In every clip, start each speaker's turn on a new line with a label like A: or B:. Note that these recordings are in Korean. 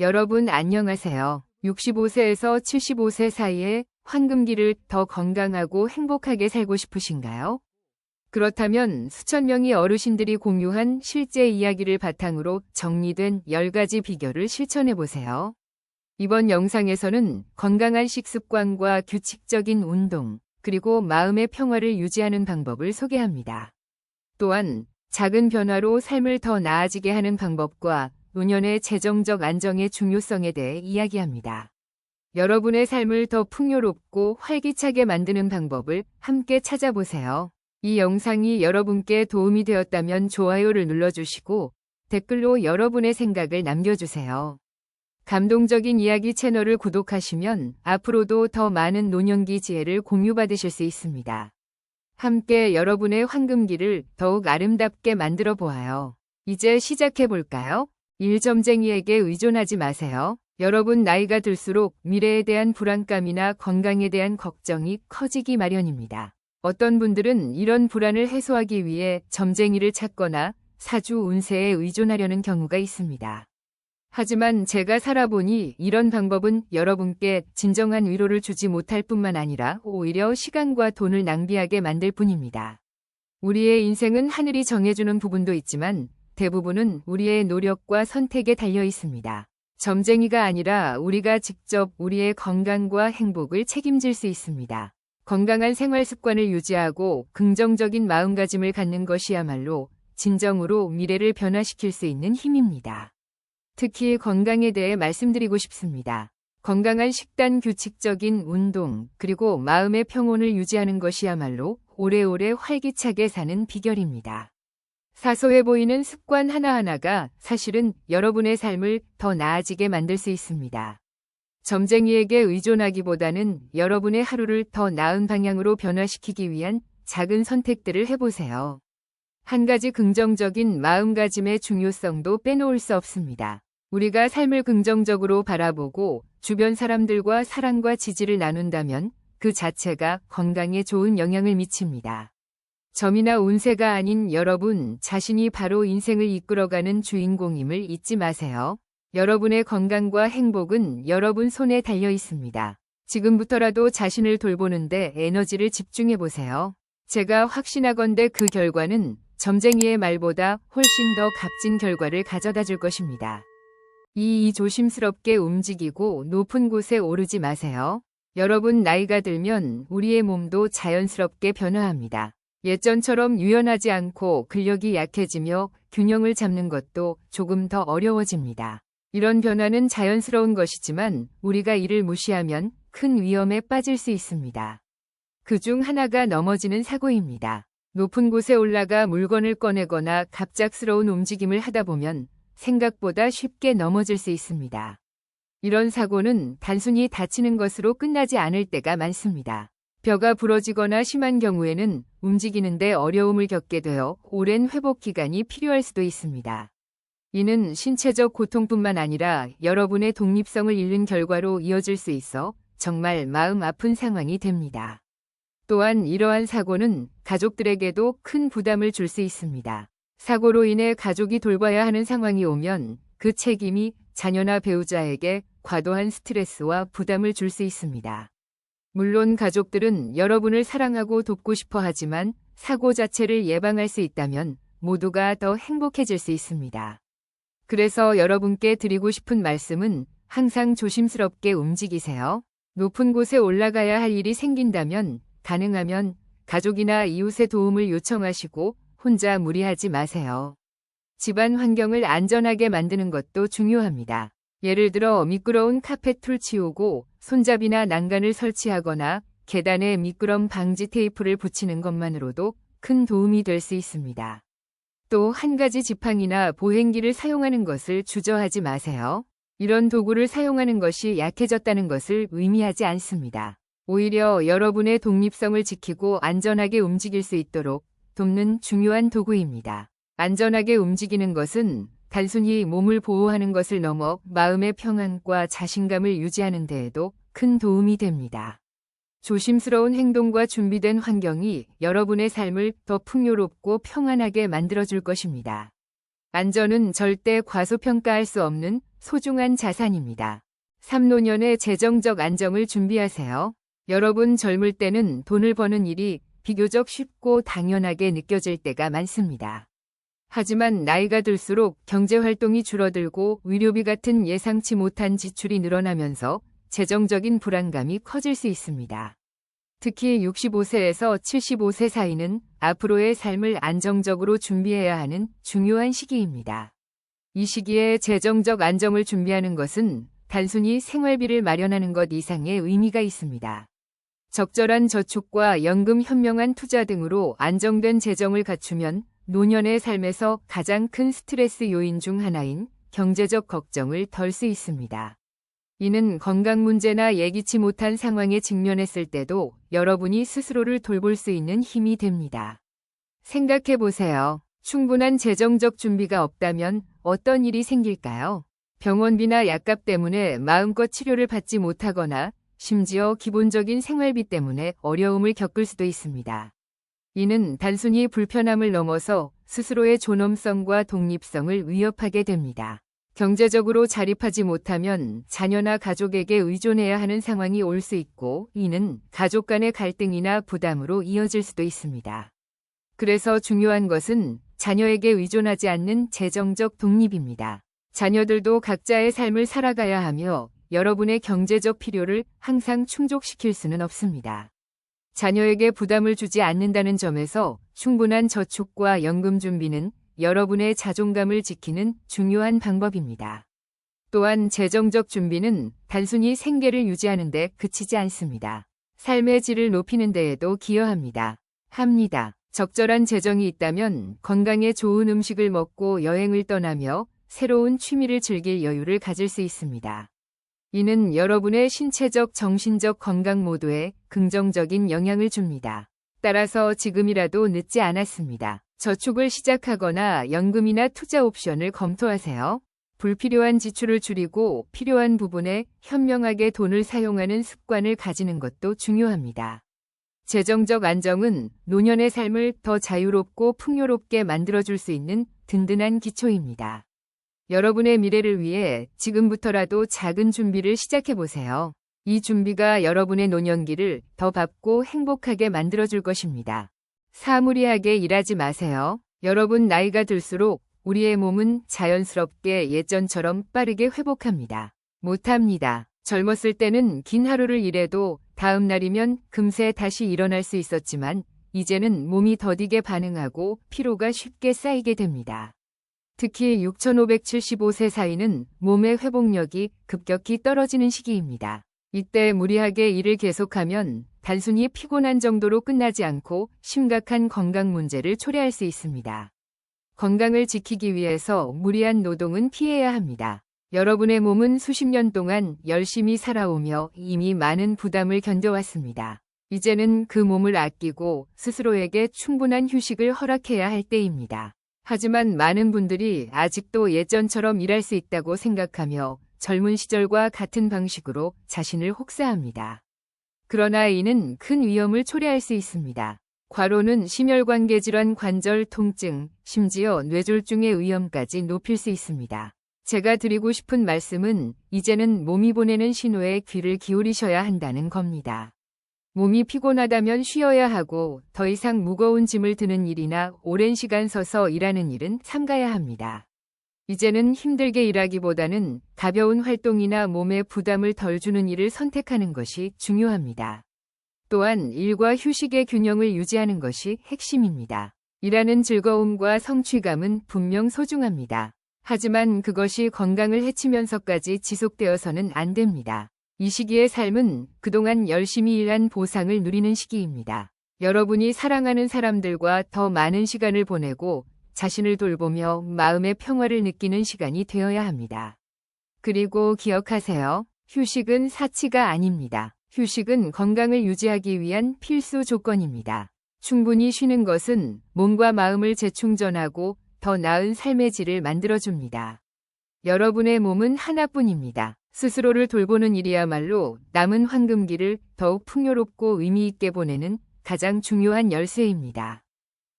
A: 여러분 안녕하세요. 65세에서 75세 사이에 황금기를 더 건강하고 행복하게 살고 싶으신가요? 그렇다면 수천 명의 어르신들이 공유한 실제 이야기를 바탕으로 정리된 10가지 비결을 실천해보세요. 이번 영상에서는 건강한 식습관과 규칙적인 운동, 그리고 마음의 평화를 유지하는 방법을 소개합니다. 또한 작은 변화로 삶을 더 나아지게 하는 방법과 노년의 재정적 안정의 중요성에 대해 이야기합니다. 여러분의 삶을 더 풍요롭고 활기차게 만드는 방법을 함께 찾아보세요. 이 영상이 여러분께 도움이 되었다면 좋아요를 눌러주시고 댓글로 여러분의 생각을 남겨주세요. 감동적인 이야기 채널을 구독하시면 앞으로도 더 많은 노년기 지혜를 공유받으실 수 있습니다. 함께 여러분의 황금기를 더욱 아름답게 만들어 보아요. 이제 시작해볼까요? 일점쟁이에게 의존하지 마세요. 여러분 나이가 들수록 미래에 대한 불안감이나 건강에 대한 걱정이 커지기 마련입니다. 어떤 분들은 이런 불안을 해소하기 위해 점쟁이를 찾거나 사주 운세에 의존하려는 경우가 있습니다. 하지만 제가 살아보니 이런 방법은 여러분께 진정한 위로를 주지 못할 뿐만 아니라 오히려 시간과 돈을 낭비하게 만들 뿐입니다. 우리의 인생은 하늘이 정해주는 부분도 있지만 대부분은 우리의 노력과 선택에 달려 있습니다. 점쟁이가 아니라 우리가 직접 우리의 건강과 행복을 책임질 수 있습니다. 건강한 생활 습관을 유지하고 긍정적인 마음가짐을 갖는 것이야말로 진정으로 미래를 변화시킬 수 있는 힘입니다. 특히 건강에 대해 말씀드리고 싶습니다. 건강한 식단, 규칙적인 운동, 그리고 마음의 평온을 유지하는 것이야말로 오래오래 활기차게 사는 비결입니다. 사소해 보이는 습관 하나하나가 사실은 여러분의 삶을 더 나아지게 만들 수 있습니다. 점쟁이에게 의존하기보다는 여러분의 하루를 더 나은 방향으로 변화시키기 위한 작은 선택들을 해보세요. 한 가지 긍정적인 마음가짐의 중요성도 빼놓을 수 없습니다. 우리가 삶을 긍정적으로 바라보고 주변 사람들과 사랑과 지지를 나눈다면 그 자체가 건강에 좋은 영향을 미칩니다. 점이나 운세가 아닌 여러분 자신이 바로 인생을 이끌어가는 주인공임을 잊지 마세요. 여러분의 건강과 행복은 여러분 손에 달려 있습니다. 지금부터라도 자신을 돌보는데 에너지를 집중해보세요. 제가 확신하건대 그 결과는 점쟁이의 말보다 훨씬 더 값진 결과를 가져다 줄 것입니다. 조심스럽게 움직이고 높은 곳에 오르지 마세요. 여러분 나이가 들면 우리의 몸도 자연스럽게 변화합니다. 예전처럼 유연하지 않고 근력이 약해지며 균형을 잡는 것도 조금 더 어려워집니다. 이런 변화는 자연스러운 것이지만 우리가 이를 무시하면 큰 위험에 빠질 수 있습니다. 그중 하나가 넘어지는 사고입니다. 높은 곳에 올라가 물건을 꺼내거나 갑작스러운 움직임을 하다 보면 생각보다 쉽게 넘어질 수 있습니다. 이런 사고는 단순히 다치는 것으로 끝나지 않을 때가 많습니다. 뼈가 부러지거나 심한 경우에는 움직이는데 어려움을 겪게 되어 오랜 회복 기간이 필요할 수도 있습니다. 이는 신체적 고통뿐만 아니라 여러분의 독립성을 잃는 결과로 이어질 수 있어 정말 마음 아픈 상황이 됩니다. 또한 이러한 사고는 가족들에게도 큰 부담을 줄 수 있습니다. 사고로 인해 가족이 돌봐야 하는 상황이 오면 그 책임이 자녀나 배우자에게 과도한 스트레스와 부담을 줄 수 있습니다. 물론 가족들은 여러분을 사랑하고 돕고 싶어 하지만 사고 자체를 예방할 수 있다면 모두가 더 행복해질 수 있습니다. 그래서 여러분께 드리고 싶은 말씀은 항상 조심스럽게 움직이세요. 높은 곳에 올라가야 할 일이 생긴다면 가능하면 가족이나 이웃의 도움을 요청하시고 혼자 무리하지 마세요. 집안 환경을 안전하게 만드는 것도 중요합니다. 예를 들어 미끄러운 카펫을 치우고 손잡이나 난간을 설치하거나 계단에 미끄럼 방지 테이프를 붙이는 것만으로도 큰 도움이 될 수 있습니다. 또 한 가지 지팡이나 보행기를 사용하는 것을 주저하지 마세요. 이런 도구를 사용하는 것이 약해졌다는 것을 의미하지 않습니다. 오히려 여러분의 독립성을 지키고 안전하게 움직일 수 있도록 돕는 중요한 도구입니다. 안전하게 움직이는 것은 단순히 몸을 보호하는 것을 넘어 마음의 평안과 자신감을 유지하는 데에도 큰 도움이 됩니다. 조심스러운 행동과 준비된 환경이 여러분의 삶을 더 풍요롭고 평안하게 만들어줄 것입니다. 안전은 절대 과소평가할 수 없는 소중한 자산입니다. 3노년의 재정적 안정을 준비하세요. 여러분 젊을 때는 돈을 버는 일이 비교적 쉽고 당연하게 느껴질 때가 많습니다. 하지만 나이가 들수록 경제활동이 줄어들고 의료비 같은 예상치 못한 지출이 늘어나면서 재정적인 불안감이 커질 수 있습니다. 특히 65세에서 75세 사이는 앞으로의 삶을 안정적으로 준비해야 하는 중요한 시기입니다. 이 시기에 재정적 안정을 준비하는 것은 단순히 생활비를 마련하는 것 이상의 의미가 있습니다. 적절한 저축과 연금 현명한 투자 등으로 안정된 재정을 갖추면 노년의 삶에서 가장 큰 스트레스 요인 중 하나인 경제적 걱정을 덜 수 있습니다. 이는 건강 문제나 예기치 못한 상황에 직면했을 때도 여러분이 스스로를 돌볼 수 있는 힘이 됩니다. 생각해 보세요. 충분한 재정적 준비가 없다면 어떤 일이 생길까요? 병원비나 약값 때문에 마음껏 치료를 받지 못하거나 심지어 기본적인 생활비 때문에 어려움을 겪을 수도 있습니다. 이는 단순히 불편함을 넘어서 스스로의 존엄성과 독립성을 위협하게 됩니다. 경제적으로 자립하지 못하면 자녀나 가족에게 의존해야 하는 상황이 올 수 있고 이는 가족 간의 갈등이나 부담으로 이어질 수도 있습니다. 그래서 중요한 것은 자녀에게 의존하지 않는 재정적 독립입니다. 자녀들도 각자의 삶을 살아가야 하며 여러분의 경제적 필요를 항상 충족시킬 수는 없습니다. 자녀에게 부담을 주지 않는다는 점에서 충분한 저축과 연금 준비는 여러분의 자존감을 지키는 중요한 방법입니다. 또한 재정적 준비는 단순히 생계를 유지하는 데 그치지 않습니다. 삶의 질을 높이는 데에도 기여합니다. 적절한 재정이 있다면 건강에 좋은 음식을 먹고 여행을 떠나며 새로운 취미를 즐길 여유를 가질 수 있습니다. 이는 여러분의 신체적, 정신적 건강 모두에 긍정적인 영향을 줍니다. 따라서 지금이라도 늦지 않았습니다. 저축을 시작하거나 연금이나 투자 옵션을 검토하세요. 불필요한 지출을 줄이고 필요한 부분에 현명하게 돈을 사용하는 습관을 가지는 것도 중요합니다. 재정적 안정은 노년의 삶을 더 자유롭고 풍요롭게 만들어줄 수 있는 든든한 기초입니다. 여러분의 미래를 위해 지금부터라도 작은 준비를 시작해보세요. 이 준비가 여러분의 노년기를 더 밝고 행복하게 만들어줄 것입니다. 사무리하게 일하지 마세요. 여러분 나이가 들수록 우리의 몸은 자연스럽게 예전처럼 빠르게 회복합니다. 못합니다. 젊었을 때는 긴 하루를 일해도 다음 날이면 금세 다시 일어날 수 있었지만 이제는 몸이 더디게 반응하고 피로가 쉽게 쌓이게 됩니다. 특히 6575세 사이는 몸의 회복력이 급격히 떨어지는 시기입니다. 이때 무리하게 일을 계속하면 단순히 피곤한 정도로 끝나지 않고 심각한 건강 문제를 초래할 수 있습니다. 건강을 지키기 위해서 무리한 노동은 피해야 합니다. 여러분의 몸은 수십 년 동안 열심히 살아오며 이미 많은 부담을 견뎌왔습니다. 이제는 그 몸을 아끼고 스스로에게 충분한 휴식을 허락해야 할 때입니다. 하지만 많은 분들이 아직도 예전처럼 일할 수 있다고 생각하며 젊은 시절과 같은 방식으로 자신을 혹사합니다. 그러나 이는 큰 위험을 초래할 수 있습니다. 과로는 심혈관계 질환, 관절 통증, 심지어 뇌졸중의 위험까지 높일 수 있습니다. 제가 드리고 싶은 말씀은 이제는 몸이 보내는 신호에 귀를 기울이셔야 한다는 겁니다. 몸이 피곤하다면 쉬어야 하고 더 이상 무거운 짐을 드는 일이나 오랜 시간 서서 일하는 일은 삼가야 합니다. 이제는 힘들게 일하기보다는 가벼운 활동이나 몸에 부담을 덜 주는 일을 선택하는 것이 중요합니다. 또한 일과 휴식의 균형을 유지하는 것이 핵심입니다. 일하는 즐거움과 성취감은 분명 소중합니다. 하지만 그것이 건강을 해치면서까지 지속되어서는 안 됩니다. 이 시기의 삶은 그동안 열심히 일한 보상을 누리는 시기입니다. 여러분이 사랑하는 사람들과 더 많은 시간을 보내고 자신을 돌보며 마음의 평화를 느끼는 시간이 되어야 합니다. 그리고 기억하세요. 휴식은 사치가 아닙니다. 휴식은 건강을 유지하기 위한 필수 조건입니다. 충분히 쉬는 것은 몸과 마음을 재충전하고 더 나은 삶의 질을 만들어줍니다. 여러분의 몸은 하나뿐입니다. 스스로를 돌보는 일이야말로 남은 황금기를 더욱 풍요롭고 의미 있게 보내는 가장 중요한 열쇠입니다.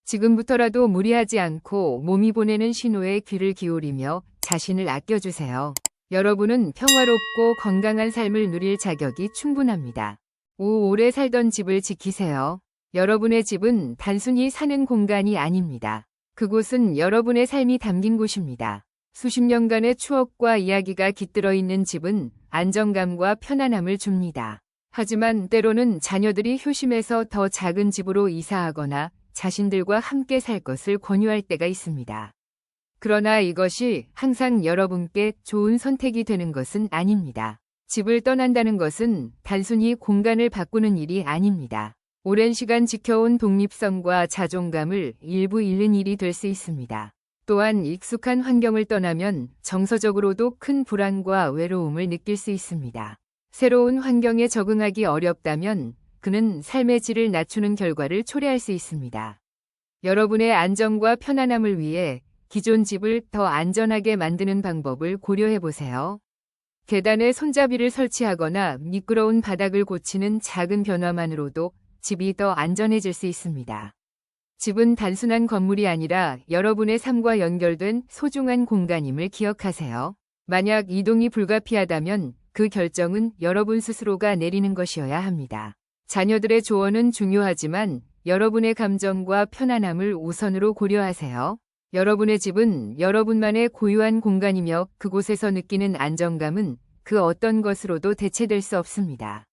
A: 지금부터라도 무리하지 않고 몸이 보내는 신호에 귀를 기울이며 자신을 아껴주세요. 여러분은 평화롭고 건강한 삶을 누릴 자격이 충분합니다. 5. 오래 살던 집을 지키세요. 여러분의 집은 단순히 사는 공간이 아닙니다. 그곳은 여러분의 삶이 담긴 곳입니다. 수십 년간의 추억과 이야기가 깃들어 있는 집은 안정감과 편안함을 줍니다. 하지만 때로는 자녀들이 효심에서 더 작은 집으로 이사하거나 자신들과 함께 살 것을 권유할 때가 있습니다. 그러나 이것이 항상 여러분께 좋은 선택이 되는 것은 아닙니다. 집을 떠난다는 것은 단순히 공간을 바꾸는 일이 아닙니다. 오랜 시간 지켜온 독립성과 자존감을 일부 잃는 일이 될 수 있습니다. 또한 익숙한 환경을 떠나면 정서적으로도 큰 불안과 외로움을 느낄 수 있습니다. 새로운 환경에 적응하기 어렵다면 그는 삶의 질을 낮추는 결과를 초래할 수 있습니다. 여러분의 안정과 편안함을 위해 기존 집을 더 안전하게 만드는 방법을 고려해 보세요. 계단에 손잡이를 설치하거나 미끄러운 바닥을 고치는 작은 변화만으로도 집이 더 안전해질 수 있습니다. 집은 단순한 건물이 아니라 여러분의 삶과 연결된 소중한 공간임을 기억하세요. 만약 이동이 불가피하다면 그 결정은 여러분 스스로가 내리는 것이어야 합니다. 자녀들의 조언은 중요하지만 여러분의 감정과 편안함을 우선으로 고려하세요. 여러분의 집은 여러분만의 고유한 공간이며 그곳에서 느끼는 안정감은 그 어떤 것으로도 대체될 수 없습니다.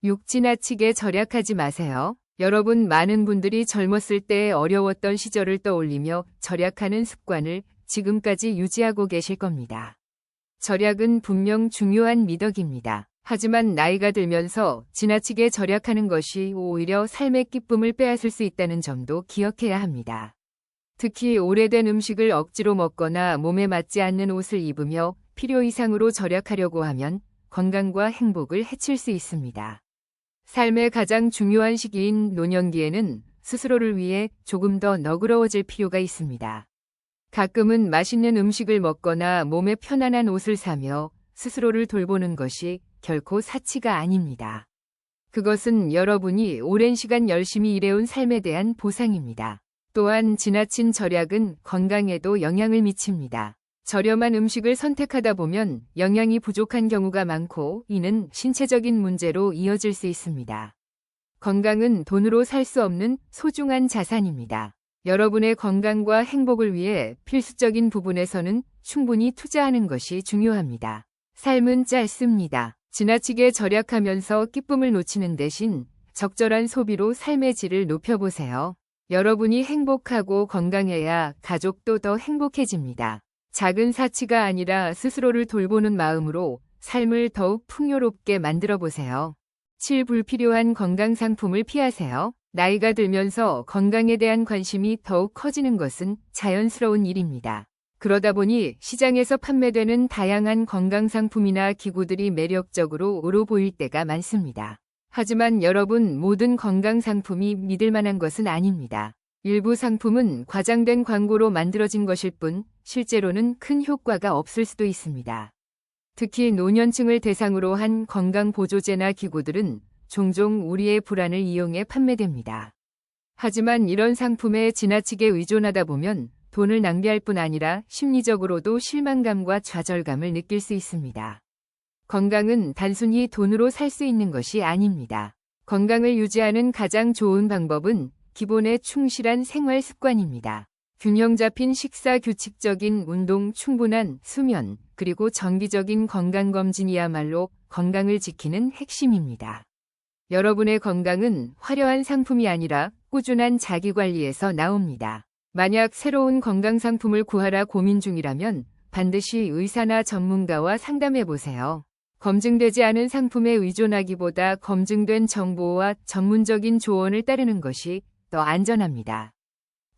A: 6. 지나치게 절약하지 마세요. 여러분 많은 분들이 젊었을 때의 어려웠던 시절을 떠올리며 절약하는 습관을 지금까지 유지하고 계실 겁니다. 절약은 분명 중요한 미덕입니다. 하지만 나이가 들면서 지나치게 절약하는 것이 오히려 삶의 기쁨을 빼앗을 수 있다는 점도 기억해야 합니다. 특히 오래된 음식을 억지로 먹거나 몸에 맞지 않는 옷을 입으며 필요 이상으로 절약하려고 하면 건강과 행복을 해칠 수 있습니다. 삶의 가장 중요한 시기인 노년기에는 스스로를 위해 조금 더 너그러워질 필요가 있습니다. 가끔은 맛있는 음식을 먹거나 몸에 편안한 옷을 사며 스스로를 돌보는 것이 결코 사치가 아닙니다. 그것은 여러분이 오랜 시간 열심히 일해온 삶에 대한 보상입니다. 또한 지나친 절약은 건강에도 영향을 미칩니다. 저렴한 음식을 선택하다 보면 영양이 부족한 경우가 많고 이는 신체적인 문제로 이어질 수 있습니다. 건강은 돈으로 살 수 없는 소중한 자산입니다. 여러분의 건강과 행복을 위해 필수적인 부분에서는 충분히 투자하는 것이 중요합니다. 삶은 짧습니다. 지나치게 절약하면서 기쁨을 놓치는 대신 적절한 소비로 삶의 질을 높여보세요. 여러분이 행복하고 건강해야 가족도 더 행복해집니다. 작은 사치가 아니라 스스로를 돌보는 마음으로 삶을 더욱 풍요롭게 만들어 보세요. 7. 불필요한 건강 상품을 피하세요. 나이가 들면서 건강에 대한 관심이 더욱 커지는 것은 자연스러운 일입니다. 그러다 보니 시장에서 판매되는 다양한 건강 상품이나 기구들이 매력적으로 으로 보일 때가 많습니다. 하지만 여러분 모든 건강 상품이 믿을 만한 것은 아닙니다. 일부 상품은 과장된 광고로 만들어진 것일 뿐 실제로는 큰 효과가 없을 수도 있습니다. 특히 노년층을 대상으로 한 건강보조제나 기구들은 종종 우리의 불안을 이용해 판매됩니다. 하지만 이런 상품에 지나치게 의존하다 보면 돈을 낭비할 뿐 아니라 심리적으로도 실망감과 좌절감을 느낄 수 있습니다. 건강은 단순히 돈으로 살 수 있는 것이 아닙니다. 건강을 유지하는 가장 좋은 방법은 기본에 충실한 생활 습관입니다. 균형 잡힌 식사, 규칙적인 운동, 충분한 수면, 그리고 정기적인 건강검진이야말로 건강을 지키는 핵심입니다. 여러분의 건강은 화려한 상품이 아니라 꾸준한 자기관리에서 나옵니다. 만약 새로운 건강 상품을 구하라 고민 중이라면 반드시 의사나 전문가와 상담해 보세요. 검증되지 않은 상품에 의존하기보다 검증된 정보와 전문적인 조언을 따르는 것이 더 안전합니다.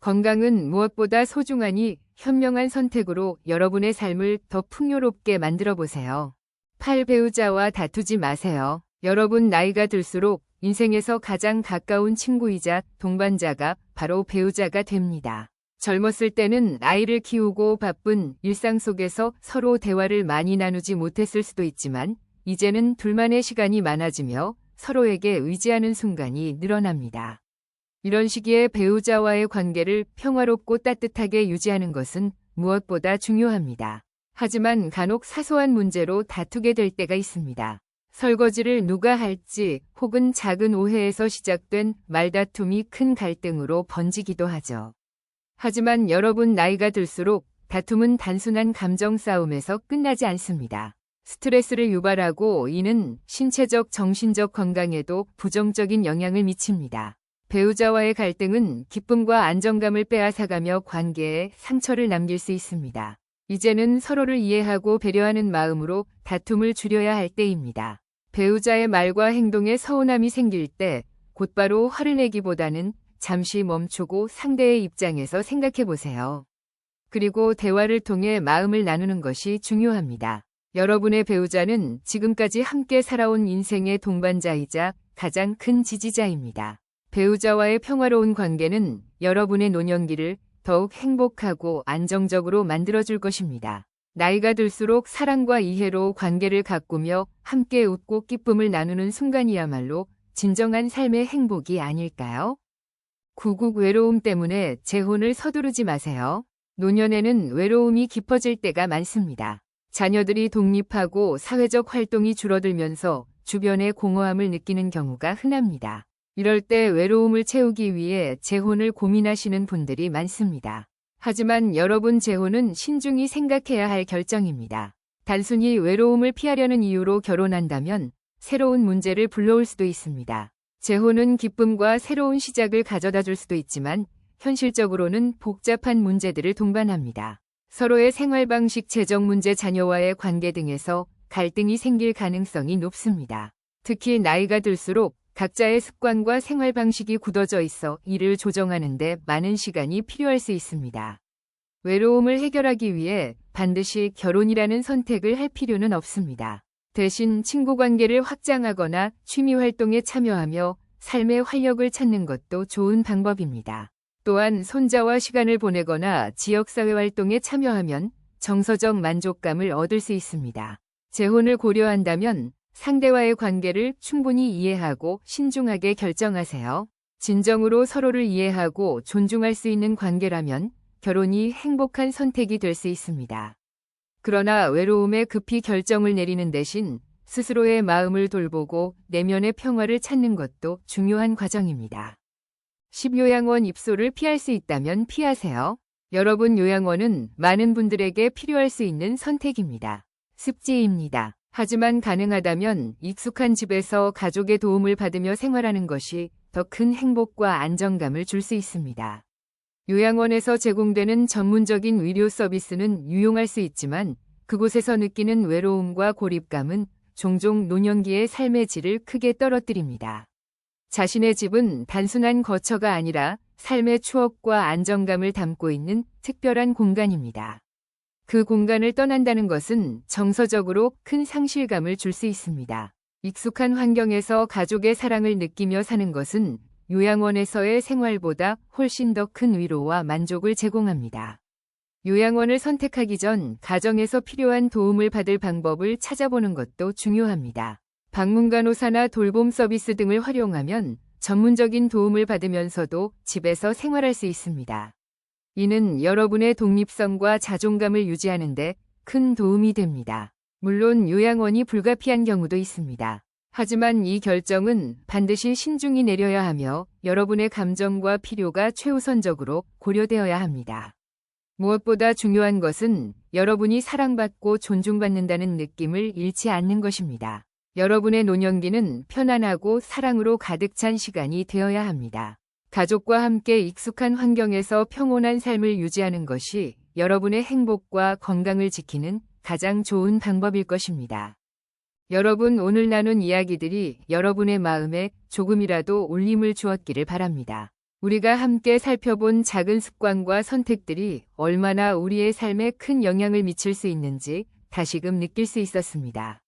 A: 건강은 무엇보다 소중하니 현명한 선택으로 여러분의 삶을 더 풍요롭게 만들어 보세요. 8. 배우자와 다투지 마세요. 여러분 나이가 들수록 인생에서 가장 가까운 친구이자 동반자가 바로 배우자가 됩니다. 젊었을 때는 아이를 키우고 바쁜 일상 속에서 서로 대화를 많이 나누지 못했을 수도 있지만 이제는 둘만의 시간이 많아지며 서로에게 의지하는 순간이 늘어납니다. 이런 시기에 배우자와의 관계를 평화롭고 따뜻하게 유지하는 것은 무엇보다 중요합니다. 하지만 간혹 사소한 문제로 다투게 될 때가 있습니다. 설거지를 누가 할지 혹은 작은 오해에서 시작된 말다툼이 큰 갈등으로 번지기도 하죠. 하지만 여러분 나이가 들수록 다툼은 단순한 감정 싸움에서 끝나지 않습니다. 스트레스를 유발하고 이는 신체적, 정신적 건강에도 부정적인 영향을 미칩니다. 배우자와의 갈등은 기쁨과 안정감을 빼앗아가며 관계에 상처를 남길 수 있습니다. 이제는 서로를 이해하고 배려하는 마음으로 다툼을 줄여야 할 때입니다. 배우자의 말과 행동에 서운함이 생길 때 곧바로 화를 내기보다는 잠시 멈추고 상대의 입장에서 생각해 보세요. 그리고 대화를 통해 마음을 나누는 것이 중요합니다. 여러분의 배우자는 지금까지 함께 살아온 인생의 동반자이자 가장 큰 지지자입니다. 배우자와의 평화로운 관계는 여러분의 노년기를 더욱 행복하고 안정적으로 만들어줄 것입니다. 나이가 들수록 사랑과 이해로 관계를 가꾸며 함께 웃고 기쁨을 나누는 순간이야말로 진정한 삶의 행복이 아닐까요? 구국 외로움 때문에 재혼을 서두르지 마세요. 노년에는 외로움이 깊어질 때가 많습니다. 자녀들이 독립하고 사회적 활동이 줄어들면서 주변의 공허함을 느끼는 경우가 흔합니다. 이럴 때 외로움을 채우기 위해 재혼을 고민하시는 분들이 많습니다. 하지만 여러분 재혼은 신중히 생각해야 할 결정입니다. 단순히 외로움을 피하려는 이유로 결혼한다면 새로운 문제를 불러올 수도 있습니다. 재혼은 기쁨과 새로운 시작을 가져다 줄 수도 있지만 현실적으로는 복잡한 문제들을 동반합니다. 서로의 생활 방식, 재정 문제, 자녀와의 관계 등에서 갈등이 생길 가능성이 높습니다. 특히 나이가 들수록 각자의 습관과 생활 방식이 굳어져 있어 이를 조정하는 데 많은 시간이 필요할 수 있습니다. 외로움을 해결하기 위해 반드시 결혼이라는 선택을 할 필요는 없습니다. 대신 친구 관계를 확장하거나 취미 활동에 참여하며 삶의 활력을 찾는 것도 좋은 방법입니다. 또한 손자와 시간을 보내거나 지역사회 활동에 참여하면 정서적 만족감을 얻을 수 있습니다. 재혼을 고려한다면 상대와의 관계를 충분히 이해하고 신중하게 결정하세요. 진정으로 서로를 이해하고 존중할 수 있는 관계라면 결혼이 행복한 선택이 될 수 있습니다. 그러나 외로움에 급히 결정을 내리는 대신 스스로의 마음을 돌보고 내면의 평화를 찾는 것도 중요한 과정입니다. 10요양원 입소를 피할 수 있다면 피하세요. 여러분 요양원은 많은 분들에게 필요할 수 있는 선택입니다. 습지입니다. 하지만 가능하다면 익숙한 집에서 가족의 도움을 받으며 생활하는 것이 더 큰 행복과 안정감을 줄 수 있습니다. 요양원에서 제공되는 전문적인 의료 서비스는 유용할 수 있지만 그곳에서 느끼는 외로움과 고립감은 종종 노년기의 삶의 질을 크게 떨어뜨립니다. 자신의 집은 단순한 거처가 아니라 삶의 추억과 안정감을 담고 있는 특별한 공간입니다. 그 공간을 떠난다는 것은 정서적으로 큰 상실감을 줄 수 있습니다. 익숙한 환경에서 가족의 사랑을 느끼며 사는 것은 요양원에서의 생활보다 훨씬 더 큰 위로와 만족을 제공합니다. 요양원을 선택하기 전 가정에서 필요한 도움을 받을 방법을 찾아보는 것도 중요합니다. 방문간호사나 돌봄 서비스 등을 활용하면 전문적인 도움을 받으면서도 집에서 생활할 수 있습니다. 이는 여러분의 독립성과 자존감을 유지하는 데 큰 도움이 됩니다. 물론 요양원이 불가피한 경우도 있습니다. 하지만 이 결정은 반드시 신중히 내려야 하며 여러분의 감정과 필요가 최우선적으로 고려되어야 합니다. 무엇보다 중요한 것은 여러분이 사랑받고 존중받는다는 느낌을 잃지 않는 것입니다. 여러분의 노년기는 편안하고 사랑으로 가득 찬 시간이 되어야 합니다. 가족과 함께 익숙한 환경에서 평온한 삶을 유지하는 것이 여러분의 행복과 건강을 지키는 가장 좋은 방법일 것입니다. 여러분, 오늘 나눈 이야기들이 여러분의 마음에 조금이라도 울림을 주었기를 바랍니다. 우리가 함께 살펴본 작은 습관과 선택들이 얼마나 우리의 삶에 큰 영향을 미칠 수 있는지 다시금 느낄 수 있었습니다.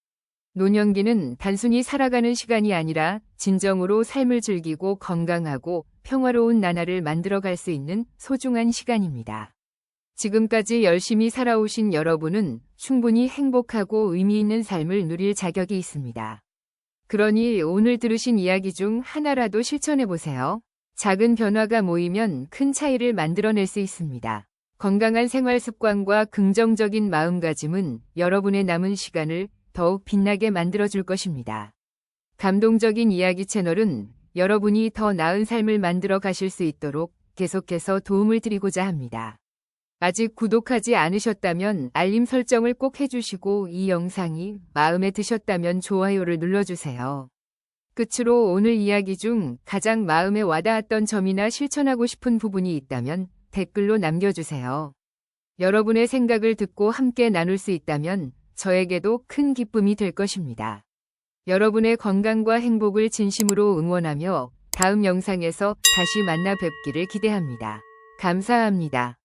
A: 노년기는 단순히 살아가는 시간이 아니라 진정으로 삶을 즐기고 건강하고 평화로운 나날을 만들어갈 수 있는 소중한 시간입니다. 지금까지 열심히 살아오신 여러분은 충분히 행복하고 의미 있는 삶을 누릴 자격이 있습니다. 그러니 오늘 들으신 이야기 중 하나라도 실천해 보세요. 작은 변화가 모이면 큰 차이를 만들어낼 수 있습니다. 건강한 생활 습관과 긍정적인 마음가짐은 여러분의 남은 시간을 더욱 빛나게 만들어줄 것입니다. 감동적인 이야기 채널은 여러분이 더 나은 삶을 만들어 가실 수 있도록 계속해서 도움을 드리고자 합니다. 아직 구독하지 않으셨다면 알림 설정을 꼭 해주시고 이 영상이 마음에 드셨다면 좋아요를 눌러주세요. 끝으로 오늘 이야기 중 가장 마음에 와닿았던 점이나 실천하고 싶은 부분이 있다면 댓글로 남겨주세요. 여러분의 생각을 듣고 함께 나눌 수 있다면 저에게도 큰 기쁨이 될 것입니다. 여러분의 건강과 행복을 진심으로 응원하며 다음 영상에서 다시 만나 뵙기를 기대합니다. 감사합니다.